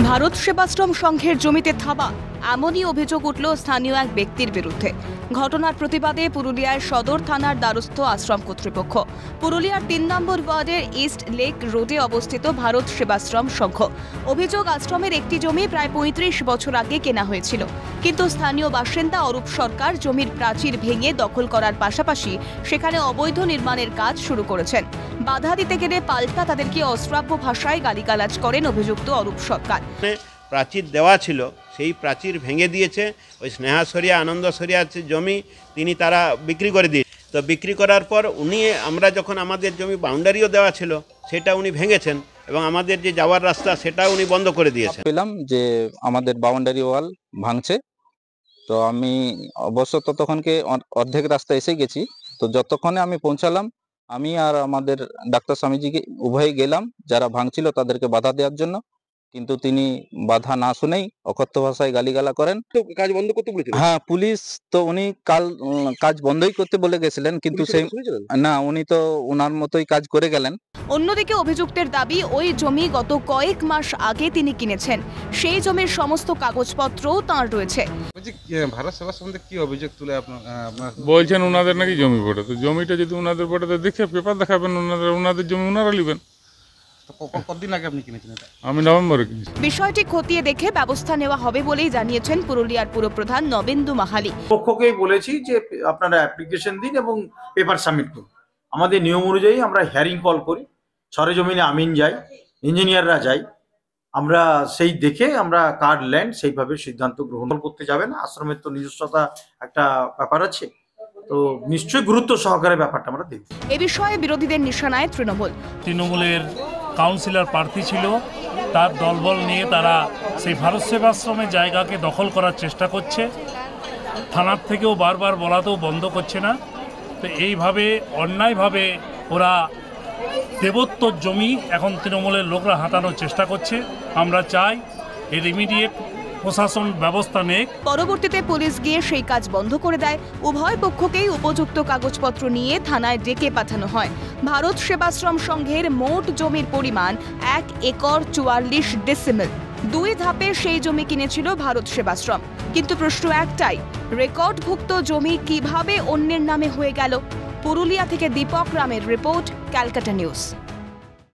ভারত সেবাশ্রম সংঘের জমিতে থাবা এমনই অভিযোগ উঠল স্থানীয় এক ব্যক্তির বিরুদ্ধে। ঘটনার প্রতিবাদে পুরুলিয়ার সদর থানার দ্বারস্থ আশ্রম কর্তৃপক্ষ। পুরুলিয়ার ৩ নম্বর ওয়ার্ডের ইস্ট লেক রোডে অবস্থিত ভারত সেবাশ্রম সংঘ। অভিযোগ, আশ্রমের একটি জমি প্রায় ৩৫ বছর আগে কেনা হয়েছিল, কিন্তু স্থানীয় বাসিন্দা অরূপ সরকার জমির প্রাচীর ভেঙে দখল করার পাশাপাশি সেখানে অবৈধ নির্মাণের কাজ শুরু করেছেন। বাধা দিতে গেলে পাল্টা তাদেরকে অশ্রাব্য ভাষায় গালিগালাজ করেন অভিযুক্ত অরূপ সরকার। প্রাচীর দেওয়া ছিল, সেই প্রাচীর ভেঙে দিয়েছে। ওই স্নেহাসরিয়া আনন্দসরিয়ার জমি তারা বিক্রি করে দিয়ে, তো বিক্রি করার পর আমরা যখন আমাদের জমি বাউন্ডারিও দেওয়া ছিল সেটা উনি ভেঙেছেন এবং আমাদের যে যাওয়ার রাস্তা সেটা উনি বন্ধ করে দিয়েছেন। পেলাম যে আমাদের বাউন্ডারি ওয়াল ভাঙছে, তো আমি অবশ্য ততক্ষণকে অর্ধেক রাস্তা এসে গেছি। তো যতক্ষণে আমি পৌঁছালাম, আমি আর আমাদের ডাক্তার স্বামীজিকে উভয়ে গেলাম যারা ভাঙছিল তাদেরকে বাধা দেওয়ার জন্য, কিন্তু তিনি বাধা না শুনেই অকথ্য ভাষায় গালিগালা করেন। কাজ বন্ধ করতে বলেছিলেন? হ্যাঁ, পুলিশ তো উনি কাজ বন্ধই করতে বলে গেছিলেন, কিন্তু সেই না, উনি তো ওনার মতোই কাজ করে গেলেন। অন্যদিকে অভিযুক্তের দাবি, ওই জমি গত কয়েক মাস আগে তিনি কিনেছেন। সেই জমির সমস্ত কাগজপত্রও তাঁর রয়েছে। ভারত সেবা সম্বন্ধে কি অভিযোগ তুলে আপনার বলছেন ওনাদের নাকি জমি পড়ে, তো জমিটা যদি ওনাদের পড়ে তো দেখে পেপার দেখাবেন, ওনাদের জমি ওনারা নেবেন। কতদিন আগে আপনি কিনেছেন এটা? আমি নভেম্বরে কিনেছি। বিষয়টি খতিয়ে দেখে ব্যবস্থা নেওয়া হবে বলেই জানিয়েছেন পুরুলিয়ার পুরপ্রধান নবেন্দু মাহালি। পক্ষকেই বলেছি যে আপনারা অ্যাপ্লিকেশন দিন এবং পেপার সাবমিট করুন। আমাদের নিয়ম অনুযায়ী আমরা হিয়ারিং কল করি, সরেজমিনে আমিন যাই, ইঞ্জিনিয়াররা যাই, আমরা সেই দেখে আমরা কার্ড ল্যান্ড সেইভাবে সিদ্ধান্ত গ্রহণ করতে যাবে না। আশ্রমের তো নিজস্বতা একটা ব্যাপার আছে, তো নিশ্চয়ই গুরুত্ব সহকারে ব্যাপারটা আমরা দেখব। এ বিষয়ে বিরোধীদের নিশানায় তৃণমূলের কাউন্সিলর প্রার্থী ছিল, তার দলবল নিয়ে তারা সেই ভারত সেবাশ্রমের জায়গাকে দখল করার চেষ্টা করছে। থানার থেকেও বারবার বলাতেও বন্ধ করছে না। তো এইভাবে অন্যায়ভাবে ওরা দেবত্বর জমি এখন তৃণমূলের লোকরা হাতানোর চেষ্টা করছে। আমরা চাই এর ইমিডিয়েট প্রশাসন ব্যবস্থা নেই। পরবর্তীতে পুলিশ গিয়ে সেই কাজ বন্ধ করে দেয়। উভয় পক্ষকেই উপযুক্ত কাগজপত্র নিয়ে থানায় ডেকে পাঠানো হয়। ভারত সেবাশ্রম সংঘের মোট জমির পরিমাণ 1 একর 44 ডেসিমেল। 2 ধাপে সেই জমি কিনেছিল ভারত সেবাশ্রম। কিন্তু প্রশ্ন একটাই, রেকর্ডভুক্ত জমি কিভাবে অন্যের নামে হয়ে গেল? পুরুলিয়া থেকে দীপক রামের রিপোর্ট, ক্যালকাটা নিউজ।